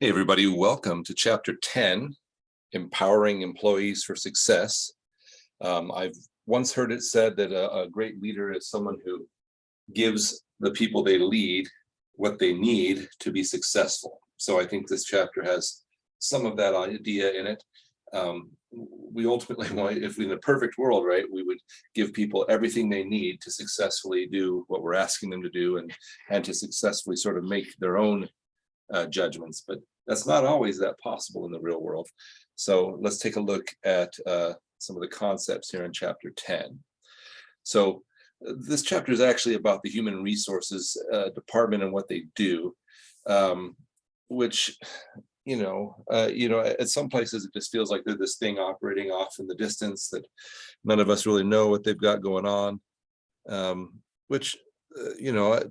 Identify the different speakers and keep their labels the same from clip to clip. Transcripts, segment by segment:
Speaker 1: Hey, everybody, welcome to Chapter 10, Empowering Employees for Success. I've once heard it said that a great leader is someone who gives the people they lead what they need to be successful. So I think this chapter has some of that idea in it. We ultimately want, if in a perfect world, right, we would give people everything they need to successfully do what we're asking them to do and to successfully sort of make their own judgments, but that's not always that possible in the real world. So let's take a look at some of the concepts here in chapter 10. So this chapter is actually about the human resources department and what they do, which, at some places it just feels like they're this thing operating off in the distance that none of us really know what they've got going on, which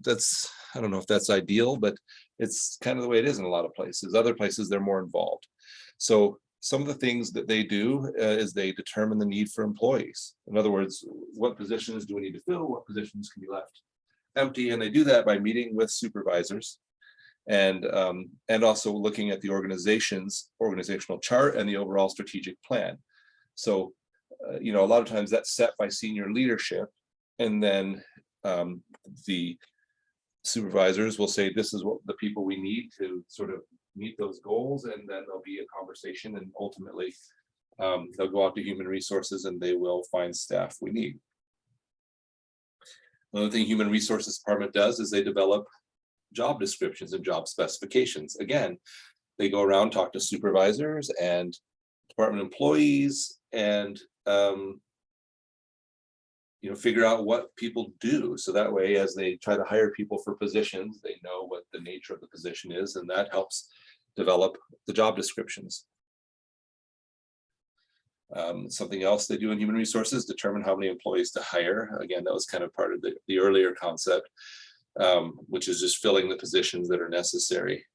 Speaker 1: that's, I don't know if that's ideal, but it's kind of the way it is in a lot of places. Other places, they're more involved. So some of the things that they do is they determine the need for employees. In other words, what positions do we need to fill? What positions can be left empty? And they do that by meeting with supervisors and also looking at the organizational chart and the overall strategic plan. So, a lot of times that's set by senior leadership, and then the supervisors will say, this is what the people we need to sort of meet those goals, and then there'll be a conversation, and ultimately they'll go out to human resources and they will find staff we need. Another thing human resources department does is they develop job descriptions and job specifications. Again, they go around, talk to supervisors and department employees, and figure out what people do. So that way, as they try to hire people for positions, they know what the nature of the position is, and that helps develop the job descriptions. Something else they do in human resources, determine how many employees to hire. Again, that was kind of part of the earlier concept, which is just filling the positions that are necessary.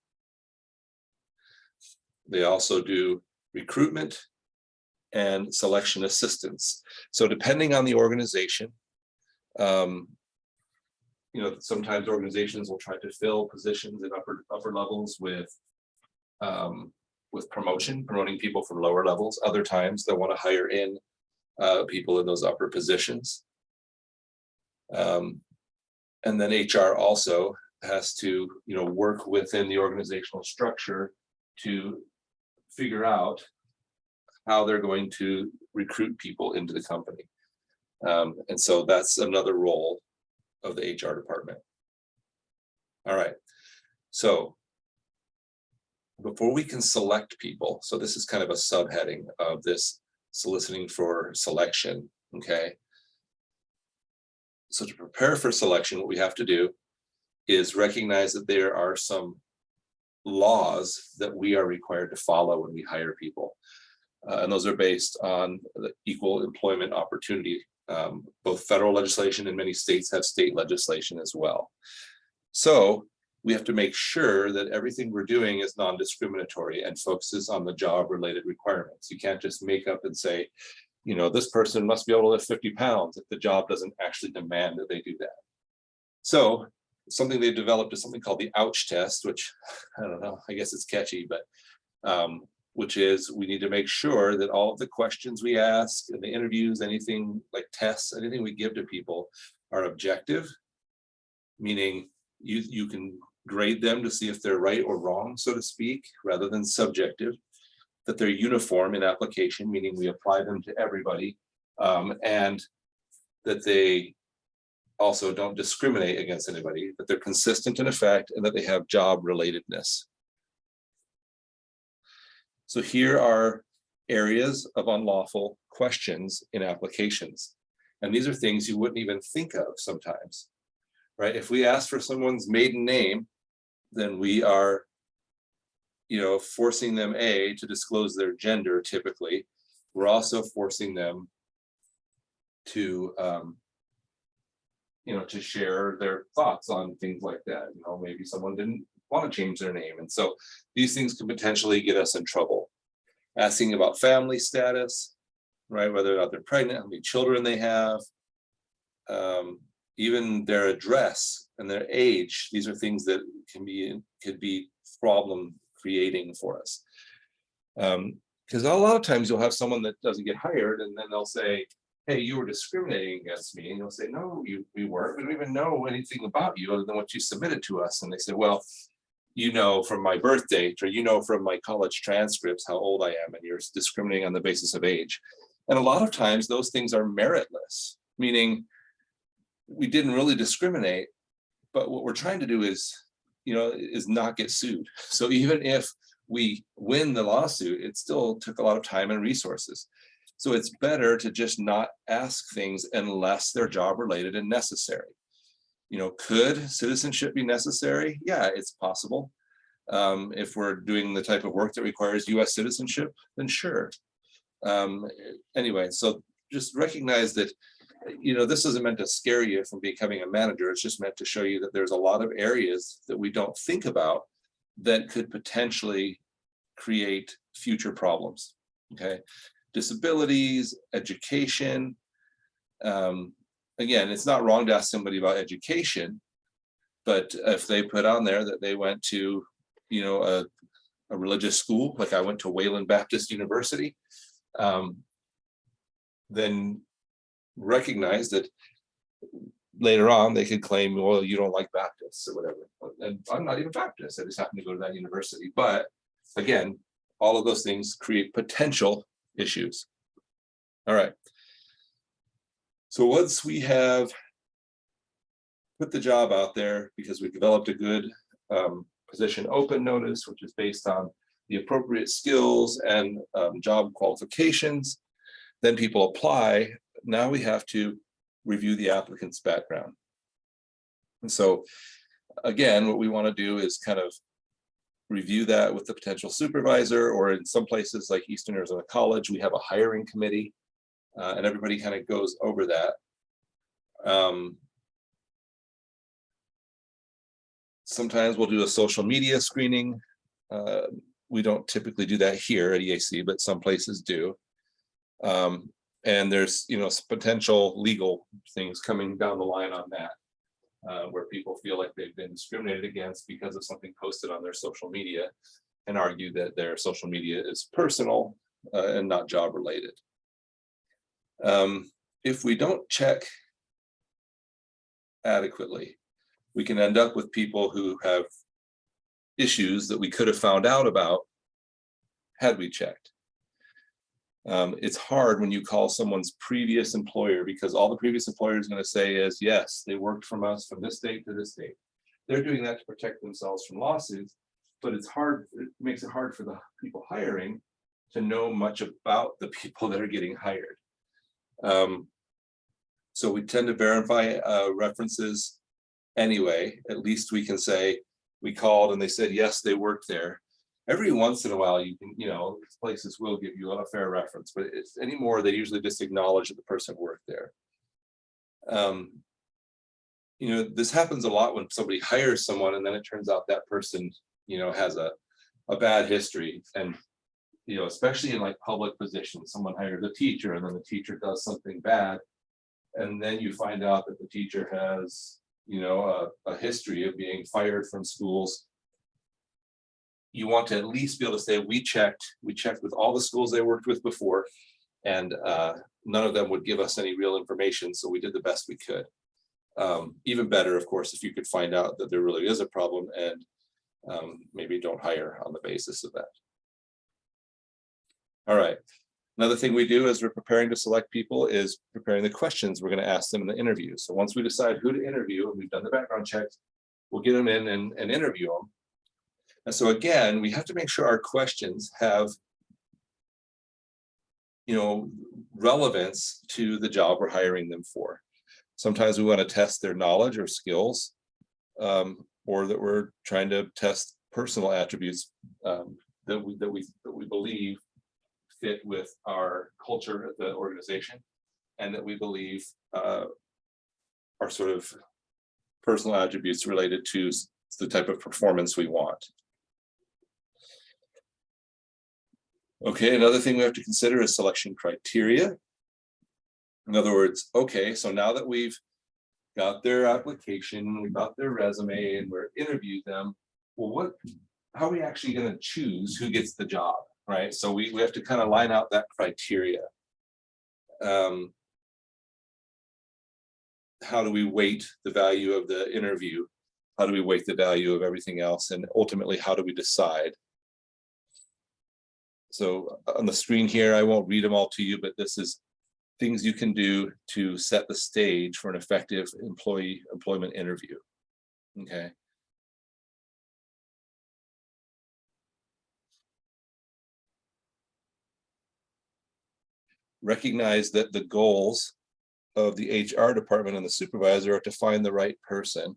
Speaker 1: They also do recruitment and selection assistance. So depending on the organization, sometimes organizations will try to fill positions in upper levels with promoting people from lower levels. Other times they'll want to hire in people in those upper positions. And then HR also has to, work within the organizational structure to figure out how they're going to recruit people into the company. And so that's another role of the HR department. All right, so before we can select people, so this is kind of a subheading of this soliciting for selection, okay? So to prepare for selection, what we have to do is recognize that there are some laws that we are required to follow when we hire people. And those are based on the equal employment opportunity. Both federal legislation and many states have state legislation as well. So we have to make sure that everything we're doing is non-discriminatory and focuses on the job-related requirements. You can't just make up and say, this person must be able to lift 50 pounds if the job doesn't actually demand that they do that. So something they developed is something called the ouch test, which I don't know, I guess it's catchy, but which is we need to make sure that all of the questions we ask in the interviews, anything like tests, anything we give to people are objective, meaning you can grade them to see if they're right or wrong, so to speak, rather than subjective, that they're uniform in application, meaning we apply them to everybody, and that they also don't discriminate against anybody, that they're consistent in effect, and that they have job relatedness. So here are areas of unlawful questions in applications. And these are things you wouldn't even think of sometimes, right? If we ask for someone's maiden name, then we are, forcing them, to disclose their gender typically. We're also forcing them to, to share their thoughts on things like that. Maybe someone didn't want to change their name. And so these things can potentially get us in trouble. Asking about family status, right? Whether or not they're pregnant, how many children they have, even their address and their age. These are things that could be problem creating for us. Because a lot of times you'll have someone that doesn't get hired, and then they'll say, hey, you were discriminating against me. And you'll say, no, we weren't. We don't even know anything about you other than what you submitted to us. And they say, well, you know from my birth date, or you know from my college transcripts how old I am, and you're discriminating on the basis of age. And a lot of times those things are meritless, meaning we didn't really discriminate, but what we're trying to do is, is not get sued. So even if we win the lawsuit, it still took a lot of time and resources. So it's better to just not ask things unless they're job related and necessary. Could citizenship be necessary? Yeah, it's possible. If we're doing the type of work that requires US citizenship, then sure. Anyway, so just recognize that, this isn't meant to scare you from becoming a manager. It's just meant to show you that there's a lot of areas that we don't think about that could potentially create future problems. Okay. Disabilities, education. Again, it's not wrong to ask somebody about education, but if they put on there that they went to, a religious school, like I went to Wayland Baptist University, then recognize that later on they could claim, well, you don't like Baptists or whatever. And I'm not even Baptist. I just happen to go to that university. But again, all of those things create potential issues. All right. So once we have put the job out there, because we've developed a good position open notice, which is based on the appropriate skills and job qualifications, then people apply. Now we have to review the applicant's background. And so again, what we want to do is kind of review that with the potential supervisor, or in some places like Eastern Arizona College, we have a hiring committee, and everybody kind of goes over that. Sometimes we'll do a social media screening. We don't typically do that here at EAC, but some places do. And there's, potential legal things coming down the line on that, where people feel like they've been discriminated against because of something posted on their social media, and argue that their social media is personal and not job related. If we don't check adequately, we can end up with people who have issues that we could have found out about had we checked. It's hard when you call someone's previous employer, because all the previous employer is going to say is, yes, they worked from us from this date to this date. They're doing that to protect themselves from lawsuits, but it's hard. It makes it hard for the people hiring to know much about the people that are getting hired. So we tend to verify references anyway. At least we can say we called and they said, yes, they worked there. Every once in a while, you can, places will give you a fair reference, but it's anymore, they usually just acknowledge that the person worked there. This happens a lot when somebody hires someone and then it turns out that person, has a bad history. And, especially in like public positions, someone hires a teacher and then the teacher does something bad. And then you find out that the teacher has, a history of being fired from schools. You want to at least be able to say, we checked with all the schools they worked with before, and none of them would give us any real information. So we did the best we could. Even better, of course, if you could find out that there really is a problem, and maybe don't hire on the basis of that. All right. Another thing we do as we're preparing to select people is preparing the questions we're going to ask them in the interview. So once we decide who to interview and we've done the background checks, we'll get them in and interview them. And so again, we have to make sure our questions have, relevance to the job we're hiring them for. Sometimes we want to test their knowledge or skills, or that we're trying to test personal attributes that we believe fit with our culture at the organization, and that we believe are sort of personal attributes related to the type of performance we want. Okay, another thing we have to consider is selection criteria. In other words, okay, so now that we've got their application, we got their resume, and we're interviewed them, well, how are we actually going to choose who gets the job, right? So we have to kind of line out that criteria. How do we weight the value of the interview? How do we weight the value of everything else? And ultimately, how do we decide? So on the screen here, I won't read them all to you, but this is things you can do to set the stage for an effective employment interview. Okay. Recognize that the goals of the HR department and the supervisor are to find the right person,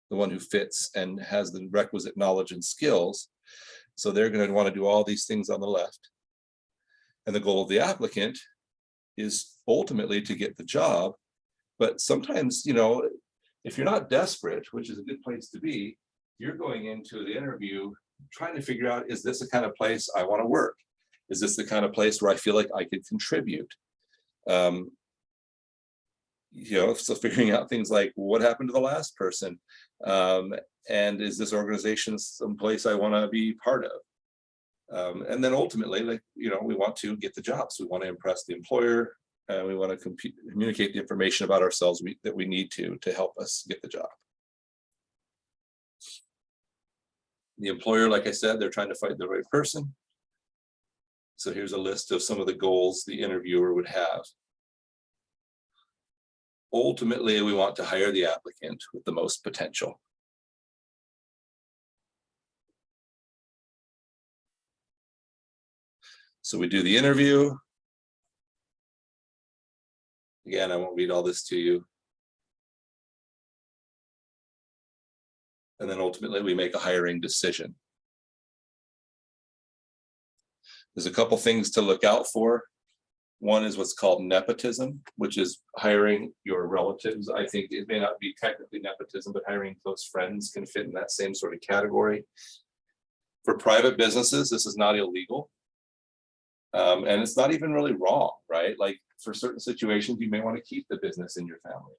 Speaker 1: the one who fits and has the requisite knowledge and skills. So they're going to want to do all these things on the left. And the goal of the applicant is ultimately to get the job. But sometimes, you know, if you're not desperate, which is a good place to be, you're going into the interview trying to figure out, is this the kind of place I want to work? Is this the kind of place where I feel like I could contribute? You know, so figuring out things like what happened to the last person, and is this organization someplace I want to be part of? And then ultimately, like, you know, we want to get the jobs. We want to impress the employer, and we want to communicate the information about ourselves that we need to help us get the job. The employer, like I said, they're trying to find the right person. So here's a list of some of the goals the interviewer would have. Ultimately, we want to hire the applicant with the most potential. So we do the interview. Again, I won't read all this to you. And then ultimately, we make a hiring decision. There's a couple things to look out for. One is what's called nepotism, which is hiring your relatives. I think it may not be technically nepotism, but hiring close friends can fit in that same sort of category. For private businesses, this is not illegal. And it's not even really wrong, right? Like for certain situations, you may want to keep the business in your family.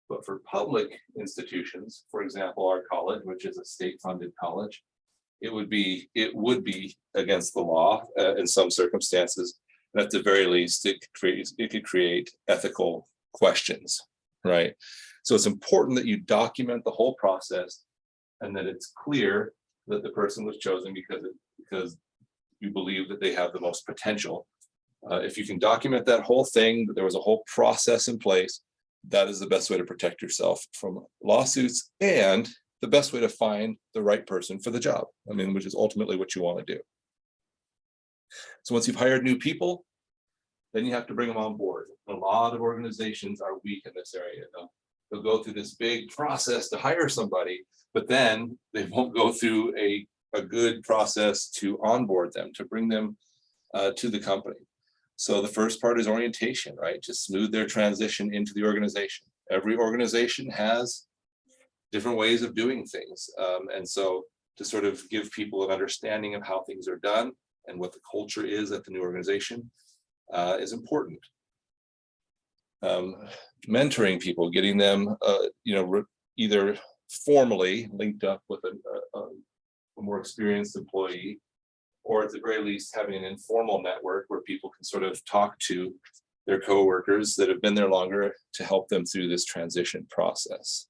Speaker 1: But for public institutions, for example, our college, which is a state-funded college, it would be against the law in some circumstances. And at the very least, it could create ethical questions, right? So it's important that you document the whole process and that it's clear that the person was chosen because you believe that they have the most potential. If you can document that whole thing, that there was a whole process in place, that is the best way to protect yourself from lawsuits and the best way to find the right person for the job. I mean, which is ultimately what you want to do. So once you've hired new people, then you have to bring them on board. A lot of organizations are weak in this area. They'll go through this big process to hire somebody, but then they won't go through a good process to onboard them, to bring them to the company. So the first part is orientation, right? To smooth their transition into the organization. Every organization has different ways of doing things. And so to sort of give people an understanding of how things are done and what the culture is at the new organization is important. Mentoring people, getting them, either formally linked up with a more experienced employee, or at the very least having an informal network where people can sort of talk to their coworkers that have been there longer to help them through this transition process.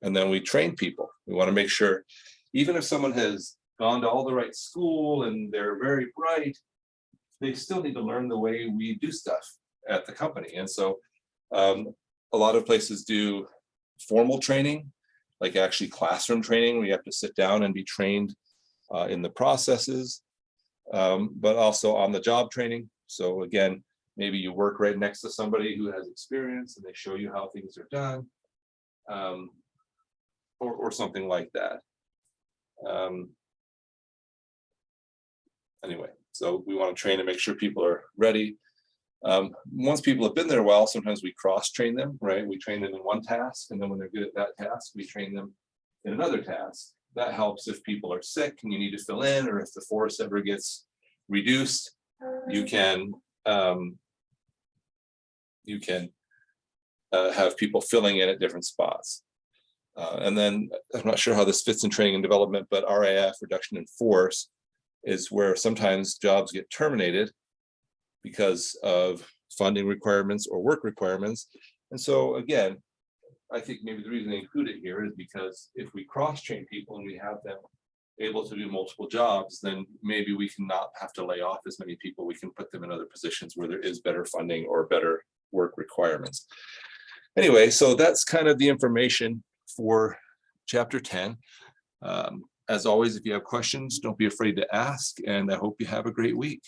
Speaker 1: And then we train people. We want to make sure, even if someone has gone to all the right school and they're very bright, they still need to learn the way we do stuff at the company. And so a lot of places do formal training, like actually classroom training, where you have to sit down and be trained in the processes, but also on the job training. So again, maybe you work right next to somebody who has experience and they show you how things are done, or something like that. Anyway, so we want to train and make sure people are ready. Once people have been there a while, sometimes we cross-train them, right? We train them in one task, and then when they're good at that task, we train them in another task. That helps if people are sick and you need to fill in, or if the force ever gets reduced, you can have people filling in at different spots. And then I'm not sure how this fits in training and development, but RIF, reduction in force, is where sometimes jobs get terminated because of funding requirements or work requirements. And so again, I think maybe the reason they include it here is because if we cross-train people and we have them able to do multiple jobs, then maybe we can not have to lay off as many people. We can put them in other positions where there is better funding or better work requirements. Anyway, so that's kind of the information for chapter 10. As always, if you have questions, don't be afraid to ask, and I hope you have a great week.